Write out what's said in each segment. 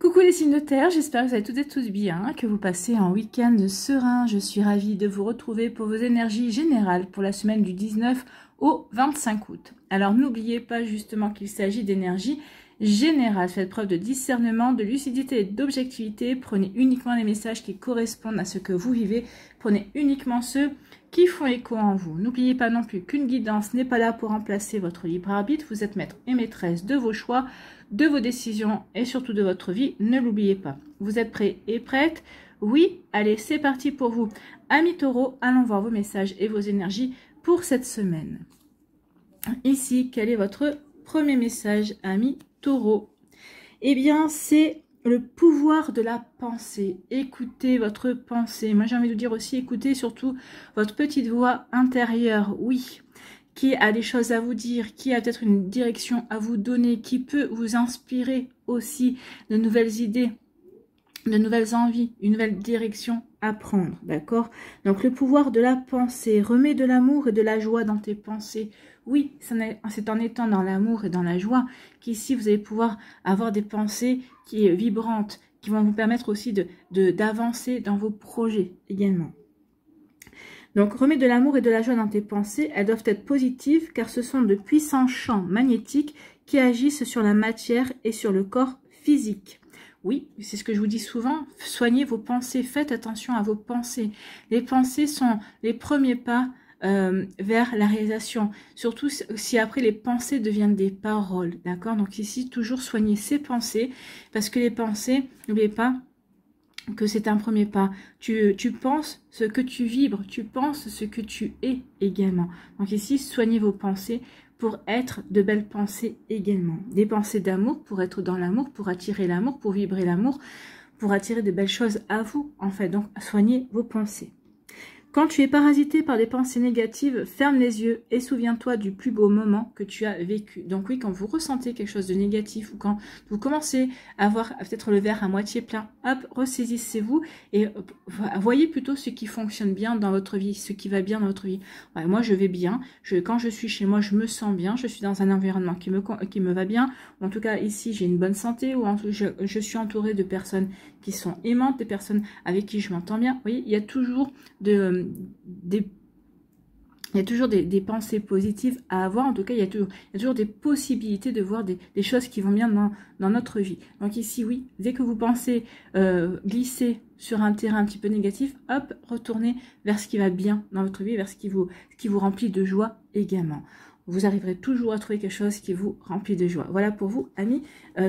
Coucou les signes de terre, j'espère que vous allez toutes et tous bien, que vous passez un week-end serein. Je suis ravie de vous retrouver pour vos énergies générales pour la semaine du 19 au 25 août. Alors n'oubliez pas justement qu'il s'agit d'énergie générale. Faites preuve de discernement, de lucidité et d'objectivité. Prenez uniquement les messages qui correspondent à ce que vous vivez. Prenez uniquement ceux qui font écho en vous. N'oubliez pas non plus qu'une guidance n'est pas là pour remplacer votre libre arbitre. Vous êtes maître et maîtresse de vos choix, de vos décisions et surtout de votre vie. Ne l'oubliez pas. Vous êtes prêts et prêtes? Oui, allez, c'est parti pour vous. Amis taureaux, allons voir vos messages et vos énergies pour cette semaine. Ici, quel est votre premier message, amis taureaux? Eh bien, c'est le pouvoir de la pensée. Écoutez votre pensée. Moi, j'ai envie de dire aussi, écoutez surtout votre petite voix intérieure. Oui, qui a des choses à vous dire, qui a peut-être une direction à vous donner, qui peut vous inspirer aussi de nouvelles idées, de nouvelles envies, une nouvelle direction à prendre, d'accord? Donc, le pouvoir de la pensée. Remets de l'amour et de la joie dans tes pensées. Oui, c'est en étant dans l'amour et dans la joie qu'ici, vous allez pouvoir avoir des pensées qui sont vibrantes, qui vont vous permettre aussi d'avancer dans vos projets également. Donc, remets de l'amour et de la joie dans tes pensées. Elles doivent être positives car ce sont de puissants champs magnétiques qui agissent sur la matière et sur le corps physique. Oui, c'est ce que je vous dis souvent, soignez vos pensées, faites attention à vos pensées. Les pensées sont les premiers pas vers la réalisation, surtout si après les pensées deviennent des paroles, d'accord? Donc ici, toujours soignez ces pensées, parce que les pensées, n'oubliez pas que c'est un premier pas. Tu penses ce que tu vibres, tu penses ce que tu es également. Donc ici, soignez vos pensées pour être de belles pensées également. Des pensées d'amour, pour être dans l'amour, pour attirer l'amour, pour vibrer l'amour, pour attirer de belles choses à vous, en fait. Donc, soignez vos pensées. Quand tu es parasité par des pensées négatives, ferme les yeux et souviens-toi du plus beau moment que tu as vécu. Donc oui, quand vous ressentez quelque chose de négatif ou quand vous commencez à voir peut-être le verre à moitié plein, hop, ressaisissez-vous et voyez plutôt ce qui fonctionne bien dans votre vie, ce qui va bien dans votre vie. Ouais, moi, je vais bien. Quand je suis chez moi, je me sens bien. Je suis dans un environnement qui me va bien. En tout cas, ici, j'ai une bonne santé ou je suis entourée de personnes qui sont aimantes, des personnes avec qui je m'entends bien. Vous voyez, il y a toujours des pensées positives à avoir. En tout cas, il y a toujours des possibilités de voir des choses qui vont bien dans notre vie. Donc ici, oui, dès que vous pensez glisser sur un terrain un petit peu négatif, hop, retournez vers ce qui va bien dans votre vie, vers ce qui vous remplit de joie également. Vous arriverez toujours à trouver quelque chose qui vous remplit de joie. Voilà pour vous, amis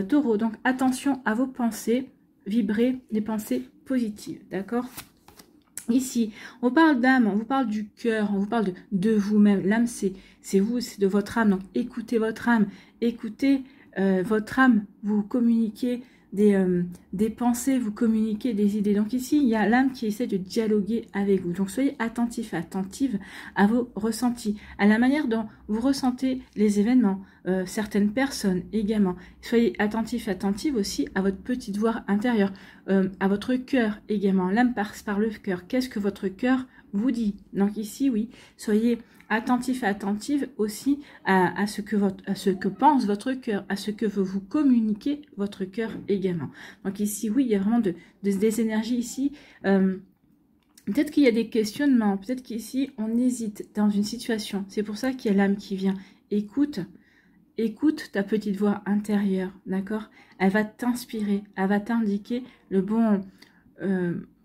taureaux. Donc, attention à vos pensées. Vibrez des pensées positives, d'accord? Ici, on parle d'âme, on vous parle du cœur, on vous parle de vous-même. L'âme, c'est vous, c'est de votre âme. Donc, écoutez votre âme. Écoutez votre âme. Vous communiquez des pensées, vous communiquez des idées. Donc ici, il y a l'âme qui essaie de dialoguer avec vous. Donc, soyez attentifs, attentives à vos ressentis, à la manière dont vous ressentez les événements, certaines personnes également. Soyez attentifs, attentives aussi à votre petite voix intérieure, à votre cœur également. L'âme passe par le cœur. Qu'est-ce que votre cœur vous dit? Donc ici, oui, soyez attentifs et attentives aussi à ce que pense votre cœur, à ce que veut vous communiquer votre cœur également. Donc ici, oui, il y a vraiment des énergies ici. Peut-être qu'il y a des questionnements, peut-être qu'ici, on hésite dans une situation. C'est pour ça qu'il y a l'âme qui vient. Écoute ta petite voix intérieure, d'accord? Elle va t'inspirer, elle va t'indiquer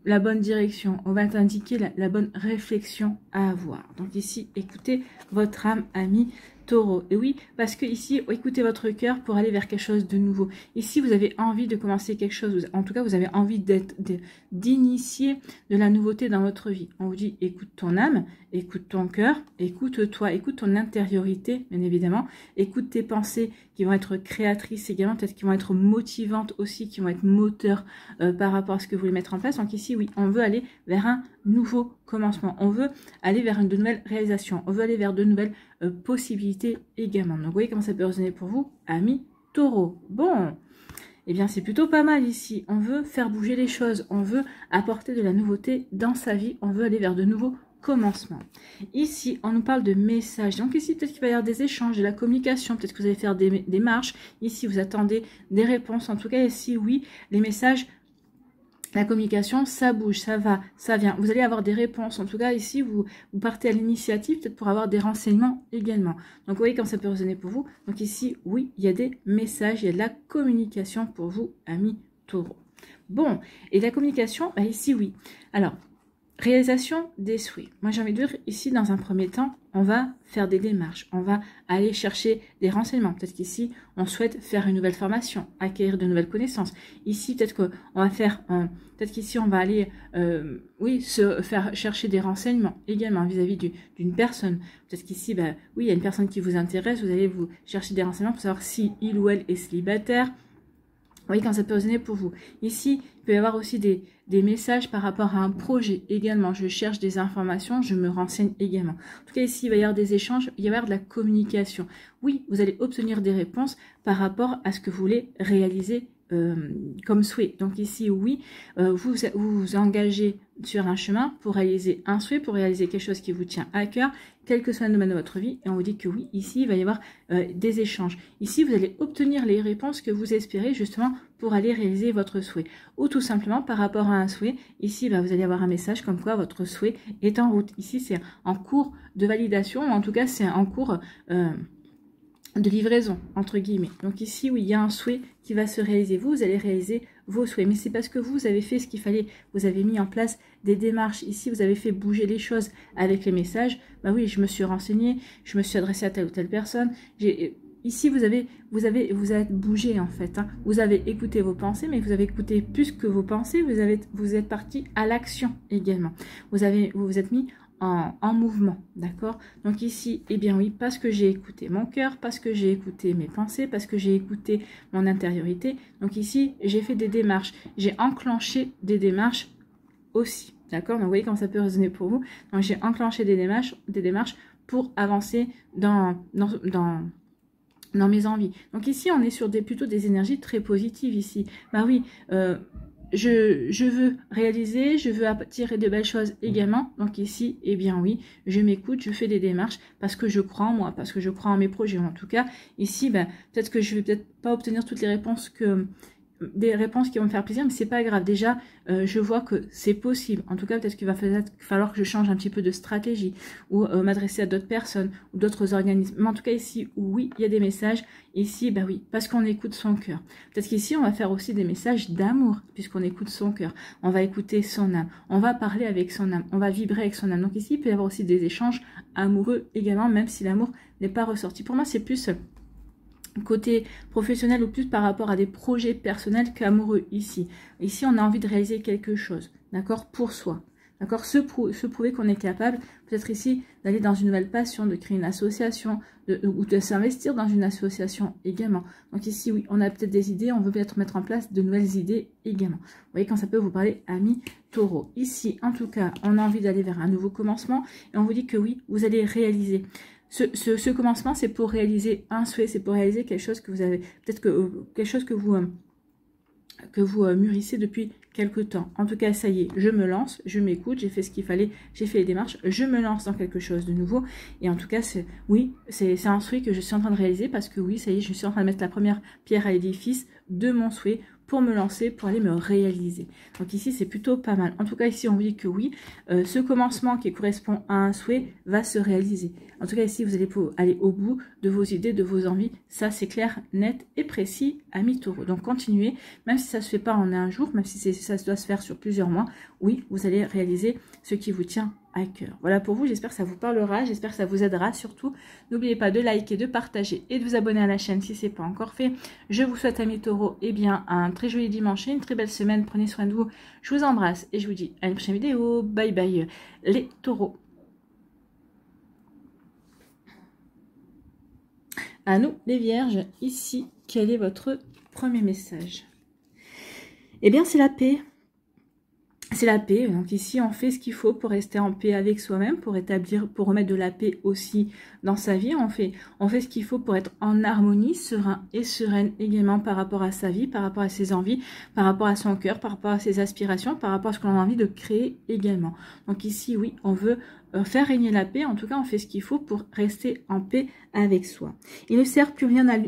la bonne direction, on va t'indiquer la bonne réflexion à avoir. Donc ici, écoutez votre âme, ami taureau. Et oui, parce que ici, écoutez votre cœur pour aller vers quelque chose de nouveau. Ici, vous avez envie de commencer quelque chose. En tout cas, vous avez envie d'initier de la nouveauté dans votre vie. On vous dit, écoute ton âme, écoute ton cœur, écoute-toi, écoute ton intériorité, bien évidemment. Écoute tes pensées qui vont être créatrices également, peut-être qui vont être motivantes aussi, qui vont être moteurs par rapport à ce que vous voulez mettre en place. Donc ici, oui, on veut aller vers un nouveau commencement. On veut aller vers de nouvelles réalisations. On veut aller vers de nouvelles possibilités également. Donc, vous voyez comment ça peut résonner pour vous, amis taureaux. Bon, eh bien, c'est plutôt pas mal ici. On veut faire bouger les choses. On veut apporter de la nouveauté dans sa vie. On veut aller vers de nouveaux commencement. Ici, on nous parle de messages. Donc ici, peut-être qu'il va y avoir des échanges, de la communication. Peut-être que vous allez faire des démarches. Ici, vous attendez des réponses. En tout cas, ici, oui, les messages, la communication, ça bouge, ça va, ça vient. Vous allez avoir des réponses. En tout cas, ici, vous partez à l'initiative, peut-être pour avoir des renseignements également. Donc, vous voyez comme ça peut résonner pour vous. Donc ici, oui, il y a des messages, il y a de la communication pour vous, amis taureaux. Bon, et la communication, bah ici, oui. Alors, réalisation des souhaits. Moi, j'ai envie de dire, ici, dans un premier temps, on va faire des démarches. On va aller chercher des renseignements. Peut-être qu'ici, on souhaite faire une nouvelle formation, acquérir de nouvelles connaissances. Ici, peut-être qu'on va faire... peut-être qu'ici, on va aller, oui, se faire chercher des renseignements également vis-à-vis d'une personne. Peut-être qu'ici, bah, oui, il y a une personne qui vous intéresse. Vous allez vous chercher des renseignements pour savoir si il ou elle est célibataire. Vous voyez quand ça peut résonner pour vous. Ici, il peut y avoir aussi des messages par rapport à un projet également. Je cherche des informations, je me renseigne également. En tout cas, ici, il va y avoir des échanges, il va y avoir de la communication. Oui, vous allez obtenir des réponses par rapport à ce que vous voulez réaliser comme souhait. Donc ici, oui, vous vous engagez sur un chemin pour réaliser un souhait, pour réaliser quelque chose qui vous tient à cœur, quel que soit le domaine de votre vie, et on vous dit que oui, ici, il va y avoir des échanges. Ici, vous allez obtenir les réponses que vous espérez justement pour aller réaliser votre souhait. Ou tout simplement, par rapport à un souhait, ici, bah, vous allez avoir un message comme quoi votre souhait est en route. Ici, c'est en cours de validation, ou en tout cas, c'est en cours... de livraison, entre guillemets. Donc ici, oui, il y a un souhait qui va se réaliser. Vous allez réaliser vos souhaits. Mais c'est parce que vous avez fait ce qu'il fallait. Vous avez mis en place des démarches. Ici, vous avez fait bouger les choses avec les messages. Bah oui, je me suis renseignée, je me suis adressée à telle ou telle personne. Ici, vous avez bougé en fait. Hein. Vous avez écouté vos pensées, mais vous avez écouté plus que vos pensées. Vous êtes parti à l'action également. Vous vous êtes mis en mouvement, d'accord? Donc ici, eh bien oui, parce que j'ai écouté mon cœur, parce que j'ai écouté mes pensées, parce que j'ai écouté mon intériorité. Donc ici, j'ai fait des démarches, j'ai enclenché des démarches aussi, d'accord? Donc vous voyez comment ça peut résonner pour vous. Donc j'ai enclenché des démarches pour avancer dans mes envies. Donc ici, on est sur plutôt des énergies très positives ici. Bah oui, je veux réaliser, je veux attirer de belles choses également. Donc ici, eh bien oui, je m'écoute, je fais des démarches parce que je crois en moi, parce que je crois en mes projets. En tout cas, ici, ben, peut-être que je vais peut-être pas obtenir toutes les réponses des réponses qui vont me faire plaisir, mais c'est pas grave. Déjà, je vois que c'est possible. En tout cas, peut-être qu'il va falloir que je change un petit peu de stratégie ou m'adresser à d'autres personnes ou d'autres organismes. Mais en tout cas, ici, oui, il y a des messages. Ici, bah oui, parce qu'on écoute son cœur. Peut-être qu'ici, on va faire aussi des messages d'amour, puisqu'on écoute son cœur. On va écouter son âme. On va parler avec son âme. On va vibrer avec son âme. Donc ici, il peut y avoir aussi des échanges amoureux également, même si l'amour n'est pas ressorti. Pour moi, c'est plus côté professionnel ou plus par rapport à des projets personnels qu'amoureux ici. Ici, on a envie de réaliser quelque chose, d'accord, pour soi. D'accord, se prouver qu'on est capable, peut-être ici, d'aller dans une nouvelle passion, de créer une association, ou de s'investir dans une association également. Donc ici, oui, on a peut-être des idées, on veut peut-être mettre en place de nouvelles idées également. Vous voyez quand ça peut vous parler, amis taureaux. Ici, en tout cas, on a envie d'aller vers un nouveau commencement, et on vous dit que oui, vous allez réaliser. Ce commencement, c'est pour réaliser un souhait, c'est pour réaliser quelque chose que vous avez, peut-être que quelque chose que vous mûrissez depuis quelque temps. En tout cas, ça y est, je me lance, je m'écoute, j'ai fait ce qu'il fallait, j'ai fait les démarches, je me lance dans quelque chose de nouveau. Et en tout cas, oui, c'est un souhait que je suis en train de réaliser parce que oui, ça y est, je suis en train de mettre la première pierre à l'édifice de mon souhait pour me lancer, pour aller me réaliser. Donc ici, c'est plutôt pas mal. En tout cas, ici, on vous dit que oui, ce commencement qui correspond à un souhait va se réaliser. En tout cas, ici, vous allez aller au bout de vos idées, de vos envies. Ça, c'est clair, net et précis, amis taureaux. Donc, continuez, même si ça ne se fait pas en un jour, même si ça doit se faire sur plusieurs mois, oui, vous allez réaliser ce qui vous tient à cœur. Voilà pour vous, j'espère que ça vous parlera, j'espère que ça vous aidera. Surtout, n'oubliez pas de liker, de partager et de vous abonner à la chaîne si ce n'est pas encore fait. Je vous souhaite, amis taureaux, eh bien, un très joli dimanche et une très belle semaine. Prenez soin de vous. Je vous embrasse et je vous dis à une prochaine vidéo. Bye bye les taureaux. À nous, les vierges, ici, quel est votre premier message? Eh bien, c'est la paix. c'est la paix. Donc ici, on fait ce qu'il faut pour rester en paix avec soi-même, pour établir, pour remettre de la paix aussi dans sa vie. On fait ce qu'il faut pour être en harmonie, serein et sereine également par rapport à sa vie, par rapport à ses envies, par rapport à son cœur, par rapport à ses aspirations, par rapport à ce qu'on a envie de créer également. Donc ici, oui, on veut faire régner la paix. En tout cas, on fait ce qu'il faut pour rester en paix avec soi. Il ne sert plus rien à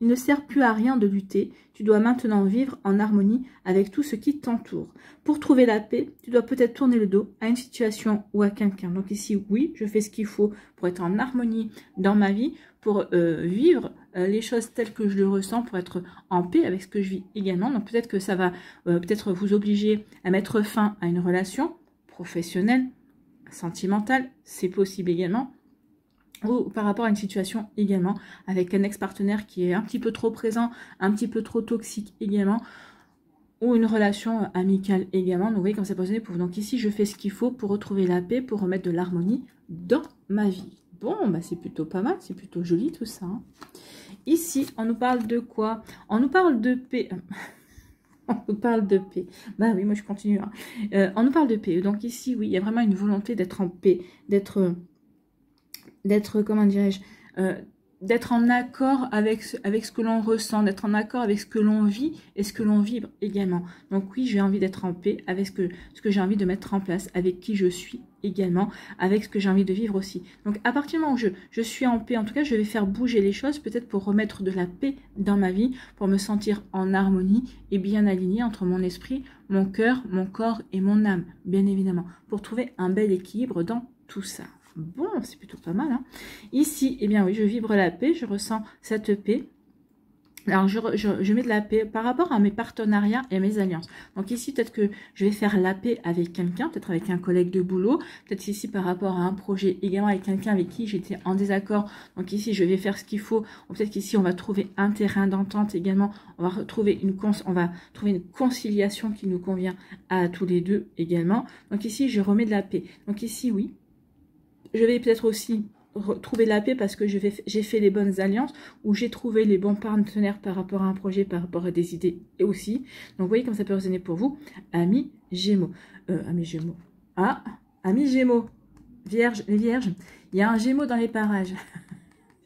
il ne sert plus à rien de lutter, tu dois maintenant vivre en harmonie avec tout ce qui t'entoure. Pour trouver la paix, tu dois peut-être tourner le dos à une situation ou à quelqu'un. Donc ici, oui, je fais ce qu'il faut pour être en harmonie dans ma vie, pour vivre les choses telles que je le ressens, pour être en paix avec ce que je vis également. Donc peut-être que ça va peut-être vous obliger à mettre fin à une relation professionnelle, sentimentale, c'est possible également. Ou par rapport à une situation également avec un ex-partenaire qui est un petit peu trop présent, un petit peu trop toxique également, ou une relation amicale également. Donc vous voyez comme c'est positionné pour vous. Donc ici je fais ce qu'il faut pour retrouver la paix, pour remettre de l'harmonie dans ma vie. Bon, bah c'est plutôt pas mal, c'est plutôt joli tout ça. Hein. Ici on nous parle de quoi? On nous parle de paix. On nous parle de paix. Bah oui, moi je continue. Hein. On nous parle de paix. Donc ici, oui, il y a vraiment une volonté d'être en paix, d'être, comment dirais-je, d'être en accord avec ce que l'on ressent, d'être en accord avec ce que l'on vit et ce que l'on vibre également. Donc oui, j'ai envie d'être en paix avec ce que j'ai envie de mettre en place, avec qui je suis également, avec ce que j'ai envie de vivre aussi. Donc à partir du moment où je suis en paix, en tout cas, je vais faire bouger les choses, peut-être pour remettre de la paix dans ma vie, pour me sentir en harmonie et bien alignée entre mon esprit, mon cœur, mon corps et mon âme, bien évidemment, pour trouver un bel équilibre dans tout ça. Bon, c'est plutôt pas mal. Hein. Ici, eh bien oui, je vibre la paix, je ressens cette paix. Alors, je mets de la paix par rapport à mes partenariats et à mes alliances. Donc ici, peut-être que je vais faire la paix avec quelqu'un, peut-être avec un collègue de boulot. Peut-être ici, par rapport à un projet également avec quelqu'un avec qui j'étais en désaccord. Donc ici, je vais faire ce qu'il faut. Peut-être qu'ici, on va trouver un terrain d'entente également. On va trouver une conciliation qui nous convient à tous les deux également. Donc ici, je remets de la paix. Donc ici, oui. Je vais peut-être aussi trouver la paix parce que j'ai fait les bonnes alliances ou j'ai trouvé les bons partenaires par rapport à un projet, par rapport à des idées et aussi. Donc, vous voyez comme ça peut résonner pour vous. Amis Gémeaux. Amis Gémeaux. Ah, Amis Gémeaux. Vierge, les Vierges. Il y a un Gémeaux dans les parages.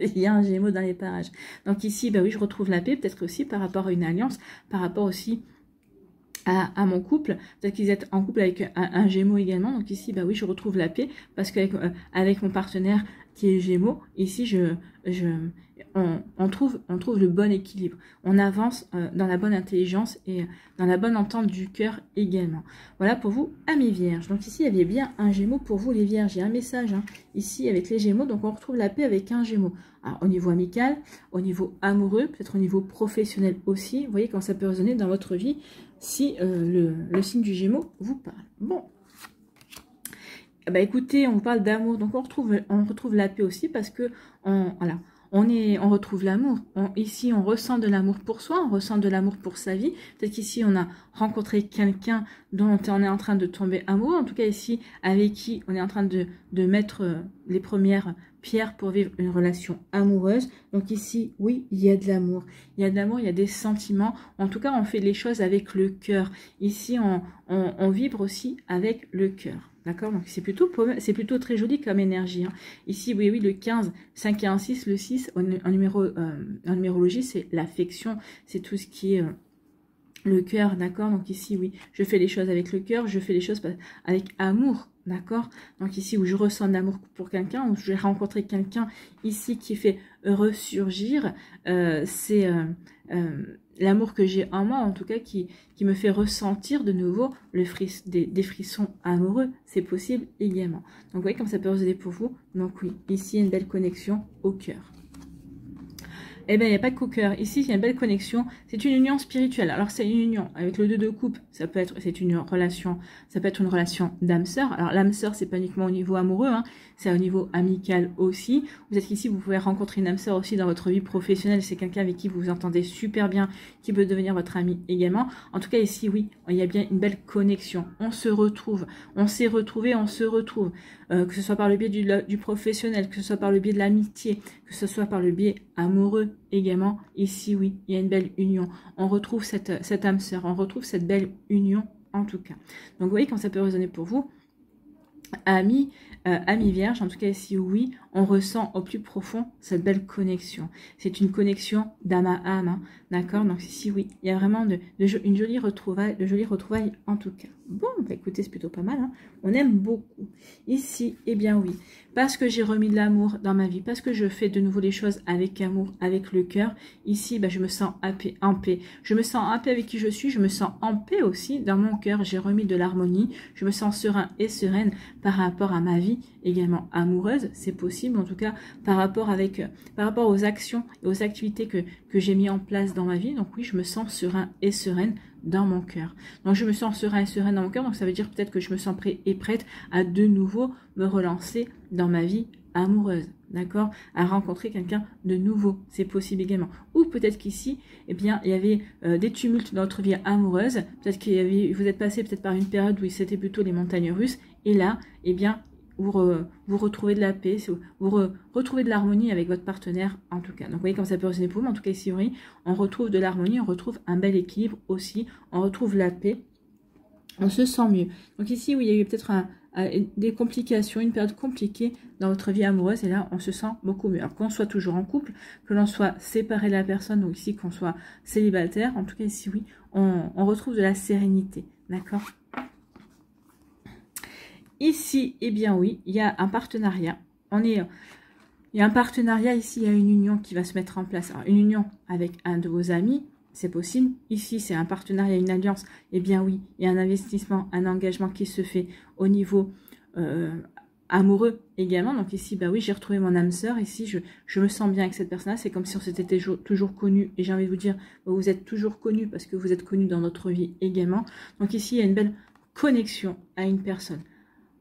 Il y a un Gémeaux dans les parages. Donc ici, bah oui, je retrouve la paix, peut-être aussi par rapport à une alliance, par rapport aussi à mon couple, peut-être qu'ils êtes en couple avec un Gémeaux également, donc ici, bah oui, je retrouve la paix, parce qu'avec avec mon partenaire qui est Gémeaux, ici, on trouve le bon équilibre, on avance dans la bonne intelligence et dans la bonne entente du cœur également. Voilà pour vous, amis Vierges. Donc ici, il y avait bien un Gémeaux pour vous, les Vierges, il y a un message, hein, ici, avec les Gémeaux, donc on retrouve la paix avec un Gémeaux. Alors, au niveau amical, au niveau amoureux, peut-être au niveau professionnel aussi, vous voyez quand ça peut résonner dans votre vie, si le signe du Gémeaux vous parle. Bon, bah écoutez, on vous parle d'amour, donc on retrouve la paix aussi parce que voilà, on retrouve l'amour. Ici, on ressent de l'amour pour soi, on ressent de l'amour pour sa vie. Peut-être qu'ici, on a rencontré quelqu'un dont on est en train de tomber amoureux. En tout cas, ici, avec qui on est en train de mettre les premières pierres pour vivre une relation amoureuse. Donc ici, oui, il y a de l'amour. Il y a de l'amour, il y a des sentiments. En tout cas, on fait les choses avec le cœur. Ici, on vibre aussi avec le cœur. D'accord? Donc c'est plutôt très joli comme énergie. Hein. Ici, oui, le 15, 5 et 1, 6, le 6, en numérologie, c'est l'affection, c'est tout ce qui est le cœur, d'accord? Donc ici, oui, je fais les choses avec le cœur, je fais les choses avec amour, d'accord? Donc ici, où je ressens de l'amour pour quelqu'un, où j'ai rencontré quelqu'un ici qui fait ressurgir, c'est l'amour que j'ai en moi, en tout cas, qui me fait ressentir de nouveau des frissons amoureux. C'est possible également. Donc, vous voyez comme ça peut résonner pour vous. Donc, oui, ici, il y a une belle connexion au cœur. Eh bien, il n'y a pas de co-cœur. Ici, il y a une belle connexion. C'est une union spirituelle. Alors, c'est une union avec le 2 de coupe. C'est une relation, ça peut être une relation d'âme-sœur. Alors, l'âme-sœur, c'est pas uniquement au niveau amoureux, hein, c'est au niveau amical aussi. Vous êtes ici, vous pouvez rencontrer une âme-sœur aussi dans votre vie professionnelle. C'est quelqu'un avec qui vous vous entendez super bien, qui peut devenir votre ami également. En tout cas, ici, oui, il y a bien une belle connexion. On se retrouve. On s'est retrouvé, on se retrouve. Que ce soit par le biais du professionnel, que ce soit par le biais de l'amitié, que ce soit par le biais amoureux également. Ici, oui, il y a une belle union. On retrouve cette âme sœur, on retrouve cette belle union en tout cas. Donc vous voyez quand ça peut résonner pour vous. Amis, amis vierges, en tout cas ici oui, on ressent au plus profond cette belle connexion. C'est une connexion d'âme à âme, hein, d'accord? Donc ici oui, il y a vraiment une jolie retrouvaille, de jolies retrouvailles en tout cas. Bon, bah écoutez, c'est plutôt pas mal, hein. On aime beaucoup. Ici, eh bien oui, parce que j'ai remis de l'amour dans ma vie, parce que je fais de nouveau les choses avec amour, avec le cœur, ici, bah, je me sens en paix. Je me sens en paix avec qui je suis, je me sens en paix aussi dans mon cœur, j'ai remis de l'harmonie, je me sens serein et sereine par rapport à ma vie, également amoureuse, c'est possible, en tout cas, par rapport aux actions et aux activités que j'ai mis en place dans ma vie. Donc oui, je me sens serein et sereine dans mon cœur. Donc je me sens serein et sereine dans mon cœur, donc ça veut dire peut-être que je me sens prêt et prête à de nouveau me relancer dans ma vie amoureuse, d'accord, à rencontrer quelqu'un de nouveau, c'est possible également. Ou peut-être qu'ici, eh bien, il y avait des tumultes dans votre vie amoureuse, peut-être vous êtes passé peut-être par une période où c'était plutôt les montagnes russes, et là, eh bien, vous retrouvez de la paix, vous retrouvez de l'harmonie avec votre partenaire en tout cas. Donc vous voyez comme ça peut résonner pour vous, mais en tout cas ici, oui, on retrouve de l'harmonie, on retrouve un bel équilibre aussi, on retrouve la paix, on se sent mieux. Donc ici, oui, il y a eu peut-être des complications, une période compliquée dans votre vie amoureuse, et là, on se sent beaucoup mieux. Alors qu'on soit toujours en couple, que l'on soit séparé de la personne, ou ici qu'on soit célibataire, en tout cas ici, oui, on retrouve de la sérénité, d'accord? Ici, eh bien oui, il y a un partenariat. Il y a un partenariat ici, il y a une union qui va se mettre en place. Alors, une union avec un de vos amis, c'est possible. Ici, c'est un partenariat, une alliance. Eh bien oui, il y a un investissement, un engagement qui se fait au niveau amoureux également. Donc ici, bah oui, j'ai retrouvé mon âme sœur. Ici, je me sens bien avec cette personne-là. C'est comme si on s'était toujours connus. Et j'ai envie de vous dire, vous êtes toujours connus parce que vous êtes connus dans notre vie également. Donc ici, il y a une belle connexion à une personne.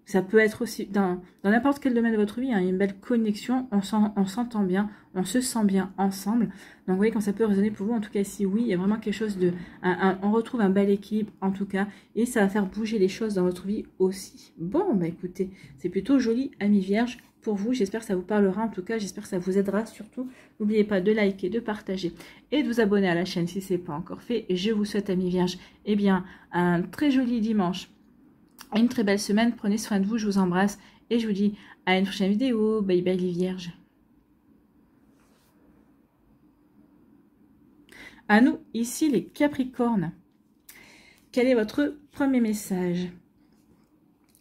Ça peut être aussi dans n'importe quel domaine de votre vie, hein, il y a une belle connexion, on s'entend bien, on se sent bien ensemble. Donc vous voyez quand ça peut résonner pour vous, en tout cas ici, oui, il y a vraiment quelque chose on retrouve un bel équilibre en tout cas, et ça va faire bouger les choses dans votre vie aussi. Bon, bah écoutez, c'est plutôt joli, amis vierges, pour vous. J'espère que ça vous parlera, en tout cas, j'espère que ça vous aidera surtout. N'oubliez pas de liker, de partager et de vous abonner à la chaîne si ce n'est pas encore fait. Et je vous souhaite, amis vierges, eh bien, un très joli dimanche. Une très belle semaine, prenez soin de vous, je vous embrasse et je vous dis à une prochaine vidéo. Bye bye les vierges. À nous, ici les Capricornes. Quel est votre premier message?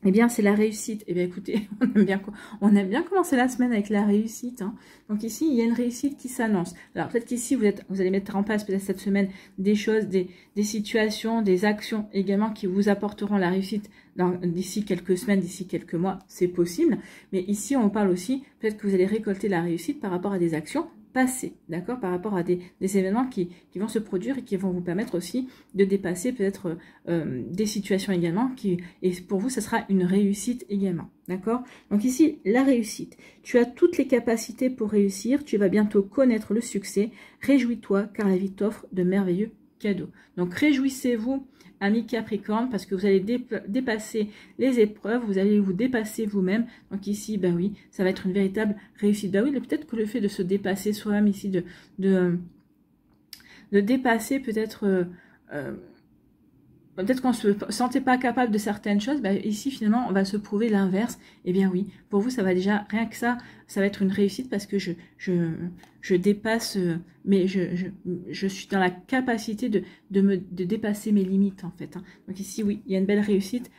Eh bien, c'est la réussite. Eh bien, écoutez, on aime bien commencer la semaine avec la réussite, hein. Donc ici, il y a une réussite qui s'annonce. Alors, peut-être qu'ici, vous allez mettre en place, peut-être cette semaine, des choses, des situations, des actions également qui vous apporteront la réussite d'ici quelques semaines, d'ici quelques mois. C'est possible. Mais ici, on parle aussi, peut-être que vous allez récolter la réussite par rapport à des actions passé, d'accord, par rapport à des événements qui vont se produire et qui vont vous permettre aussi de dépasser peut-être des situations également, et pour vous, ça sera une réussite également, d'accord. Donc ici, la réussite, tu as toutes les capacités pour réussir, tu vas bientôt connaître le succès, réjouis-toi car la vie t'offre de merveilleux cadeaux. Donc réjouissez-vous, amis Capricorne, parce que vous allez dépasser les épreuves, vous allez vous dépasser vous-même. Donc ici, ben oui, ça va être une véritable réussite. Ben oui, peut-être que le fait de se dépasser soi-même ici, de dépasser peut-être... peut-être qu'on ne se sentait pas capable de certaines choses, ben ici finalement on va se prouver l'inverse. Eh bien oui, pour vous ça va déjà, rien que ça va être une réussite parce que je dépasse, mais je suis dans la capacité de dépasser mes limites en fait, hein. Donc ici oui, il y a une belle réussite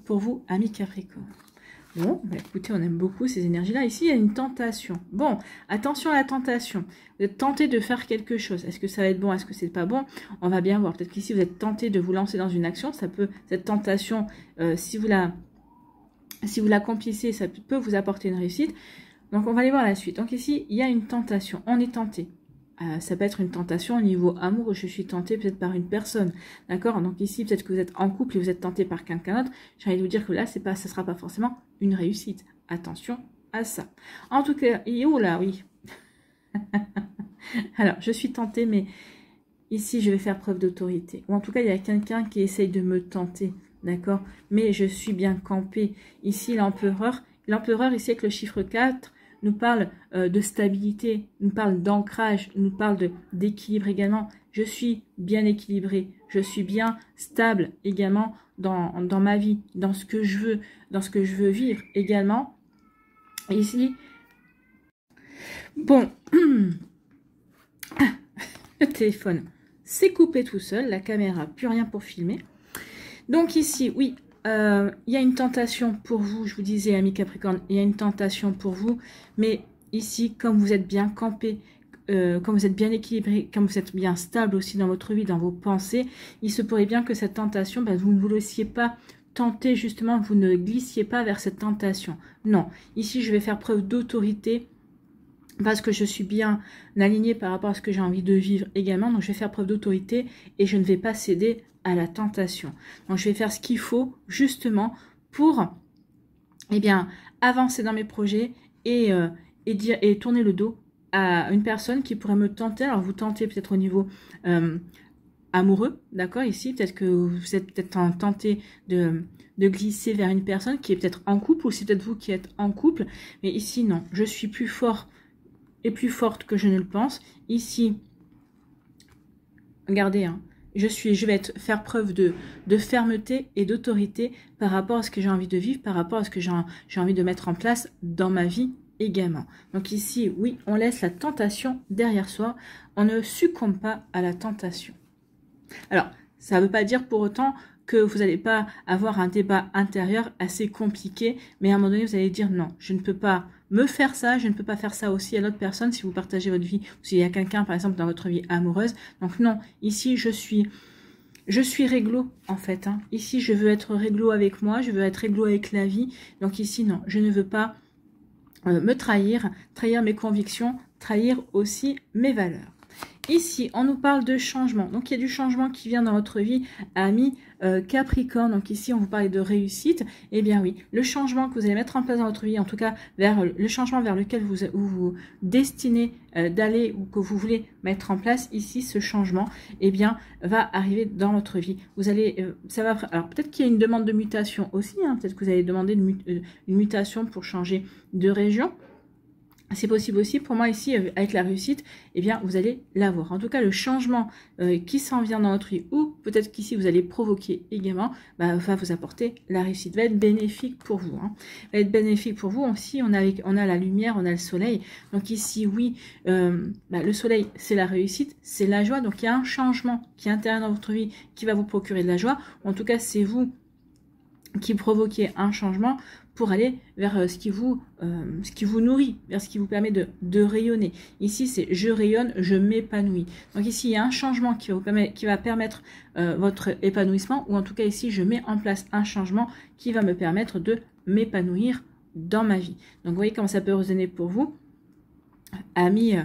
pour vous, amis Capricorne. Bon, bah écoutez, on aime beaucoup ces énergies-là. Ici, il y a une tentation. Bon, attention à la tentation. Vous êtes tenté de faire quelque chose. Est-ce que ça va être bon? Est-ce que c'est pas bon? On va bien voir. Peut-être qu'ici, vous êtes tenté de vous lancer dans une action. Ça peut, cette tentation, si vous l'accomplissez, ça peut vous apporter une réussite. Donc, on va aller voir la suite. Donc ici, il y a une tentation. On est tenté. Ça peut être une tentation au niveau amour, je suis tentée peut-être par une personne, d'accord. Donc ici, peut-être que vous êtes en couple et vous êtes tenté par quelqu'un d'autre. J'ai envie de vous dire que là, ça ne sera pas forcément une réussite. Attention à ça. En tout cas, oh là, oui. Alors, je suis tentée, mais ici, je vais faire preuve d'autorité. Ou en tout cas, il y a quelqu'un qui essaye de me tenter, d'accord. Mais je suis bien campée. Ici, l'empereur ici avec le chiffre 4, nous parle de stabilité, nous parle d'ancrage, nous parle d'équilibre également. je suis bien équilibré, je suis bien stable également dans ma vie, dans ce que je veux vivre également. Ici, bon, le téléphone s'est coupé tout seul, la caméra, plus rien pour filmer. Donc ici, oui, il y a une tentation pour vous, je vous disais, amis Capricorne, il y a une tentation pour vous, mais ici, comme vous êtes bien campé, comme vous êtes bien équilibré, comme vous êtes bien stable aussi dans votre vie, dans vos pensées, il se pourrait bien que cette tentation, ben, vous ne vous laissiez pas tenter, justement, vous ne glissiez pas vers cette tentation. Non, ici, je vais faire preuve d'autorité, parce que je suis bien alignée par rapport à ce que j'ai envie de vivre également. Donc, je vais faire preuve d'autorité et je ne vais pas céder à la tentation. Donc, je vais faire ce qu'il faut justement pour avancer dans mes projets et tourner le dos à une personne qui pourrait me tenter. Alors, vous tentez peut-être au niveau amoureux, d'accord, ici. Peut-être que vous êtes peut-être tenté de glisser vers une personne qui est peut-être en couple, ou c'est peut-être vous qui êtes en couple. Mais ici, non, je suis plus fort et plus forte que je ne le pense. Ici, regardez, hein, je vais faire preuve de fermeté et d'autorité par rapport à ce que j'ai envie de vivre, par rapport à ce que j'ai envie de mettre en place dans ma vie également. Donc ici, oui, on laisse la tentation derrière soi. On ne succombe pas à la tentation. Alors, ça ne veut pas dire pour autant que vous n'allez pas avoir un débat intérieur assez compliqué, mais à un moment donné, vous allez dire non, je ne peux pas me faire ça, je ne peux pas faire ça aussi à l'autre personne si vous partagez votre vie, ou s'il y a quelqu'un, par exemple, dans votre vie amoureuse. Donc non, ici, je suis réglo, en fait. Hein. Ici, je veux être réglo avec moi, je veux être réglo avec la vie. Donc ici, non, je ne veux pas me trahir mes convictions, trahir aussi mes valeurs. Ici, on nous parle de changement. Donc, il y a du changement qui vient dans votre vie, amis Capricorne. Donc, ici, on vous parle de réussite. Eh bien, oui, le changement que vous allez mettre en place dans votre vie, en tout cas, vers le changement vers lequel vous destinez d'aller ou que vous voulez mettre en place, ici, ce changement, eh bien, va arriver dans votre vie. Vous allez, alors, peut-être qu'il y a une demande de mutation aussi. Hein, peut-être que vous allez demander une mutation pour changer de région. C'est possible aussi. Pour moi, ici, avec la réussite, eh bien, vous allez l'avoir. En tout cas, le changement qui s'en vient dans votre vie, ou peut-être qu'ici, vous allez provoquer également, va vous apporter la réussite. Va être bénéfique pour vous. Hein. Va être bénéfique pour vous. Aussi, on a la lumière, on a le soleil. Donc ici, oui, le soleil, c'est la réussite, c'est la joie. Donc, il y a un changement qui est intérieur dans votre vie qui va vous procurer de la joie. En tout cas, c'est vous qui provoquez un changement pour aller vers ce qui vous nourrit, vers ce qui vous permet de rayonner. Ici, c'est je rayonne, je m'épanouis. Donc ici, il y a un changement qui va permettre votre épanouissement, ou en tout cas ici, je mets en place un changement qui va me permettre de m'épanouir dans ma vie. Donc vous voyez comment ça peut résonner pour vous, amis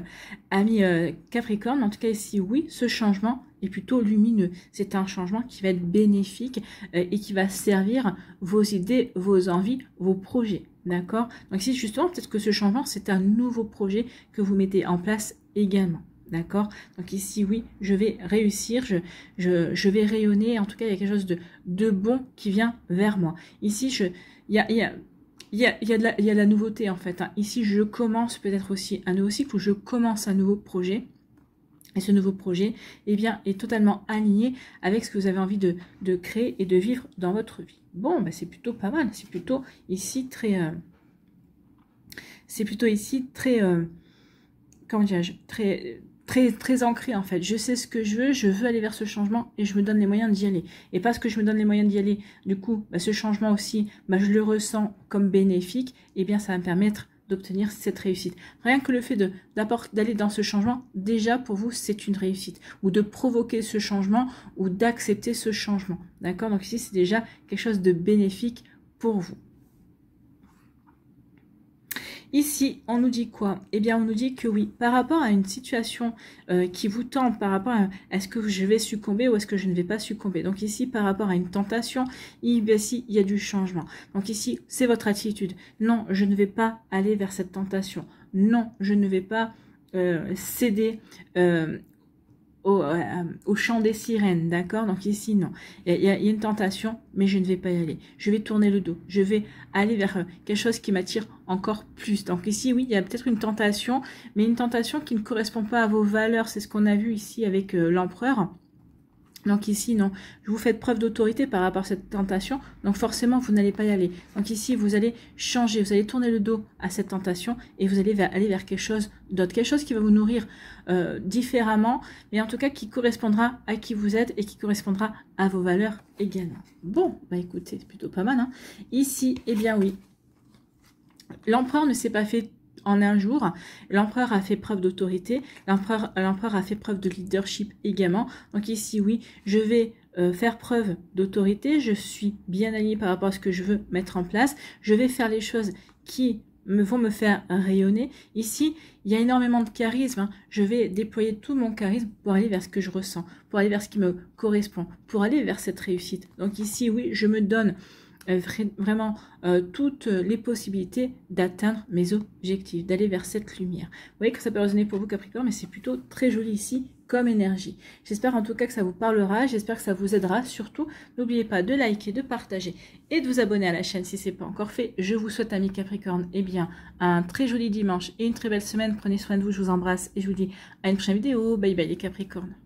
Capricorne. En tout cas ici, oui, ce changement est plutôt lumineux. C'est un changement qui va être bénéfique et qui va servir vos idées, vos envies, vos projets. D'accord? Donc ici, justement, peut-être que ce changement, c'est un nouveau projet que vous mettez en place également. D'accord? Donc ici, oui, je vais réussir, je vais rayonner. En tout cas, il y a quelque chose de bon qui vient vers moi. Ici, il y a de la nouveauté, en fait. Hein. Ici, je commence peut-être aussi un nouveau cycle, ou je commence un nouveau projet. Et ce nouveau projet, eh bien, est totalement aligné avec ce que vous avez envie de créer et de vivre dans votre vie. Bon, c'est plutôt pas mal. C'est plutôt ici très... comment dirais-je, très ancré, en fait. Je sais ce que je veux aller vers ce changement et je me donne les moyens d'y aller. Et parce que je me donne les moyens d'y aller, du coup, ce changement aussi, je le ressens comme bénéfique, et bien, ça va me permettre d'obtenir cette réussite. Rien que le fait d'aller dans ce changement, déjà pour vous, c'est une réussite. Ou de provoquer ce changement, ou d'accepter ce changement. D'accord? Donc ici, c'est déjà quelque chose de bénéfique pour vous. Ici, on nous dit quoi? Eh bien, on nous dit que oui, par rapport à une situation qui vous tente, par rapport à est-ce que je vais succomber ou est-ce que je ne vais pas succomber. Donc ici, par rapport à une tentation, ici, il y a du changement. Donc ici, c'est votre attitude. Non, je ne vais pas aller vers cette tentation. Non, je ne vais pas céder au chant des sirènes, d'accord? Donc ici, non. Il y a une tentation, mais je ne vais pas y aller. Je vais tourner le dos. Je vais aller vers quelque chose qui m'attire encore plus. Donc ici, oui, il y a peut-être une tentation, mais une tentation qui ne correspond pas à vos valeurs. C'est ce qu'on a vu ici avec l'empereur. Donc ici, non, vous faites preuve d'autorité par rapport à cette tentation, donc forcément, vous n'allez pas y aller. Donc ici, vous allez changer, vous allez tourner le dos à cette tentation et vous allez aller vers quelque chose d'autre, quelque chose qui va vous nourrir différemment, mais en tout cas qui correspondra à qui vous êtes et qui correspondra à vos valeurs également. Bon, bah écoutez, c'est plutôt pas mal, hein. Ici, eh bien oui, l'empereur ne s'est pas fait en un jour. L'empereur a fait preuve d'autorité, l'empereur a fait preuve de leadership également. Donc ici, oui, je vais faire preuve d'autorité, je suis bien alignée par rapport à ce que je veux mettre en place, je vais faire les choses qui vont me faire rayonner. Ici, il y a énormément de charisme, hein. Je vais déployer tout mon charisme pour aller vers ce que je ressens, pour aller vers ce qui me correspond, pour aller vers cette réussite. Donc ici, oui, je me donne vraiment toutes les possibilités d'atteindre mes objectifs, d'aller vers cette lumière. Vous voyez que ça peut résonner pour vous Capricorne, mais c'est plutôt très joli ici comme énergie. J'espère en tout cas que ça vous parlera, j'espère que ça vous aidera. Surtout, n'oubliez pas de liker, de partager et de vous abonner à la chaîne si ce n'est pas encore fait. Je vous souhaite, amis Capricorne, eh bien, un très joli dimanche et une très belle semaine. Prenez soin de vous, je vous embrasse et je vous dis à une prochaine vidéo. Bye bye les Capricornes.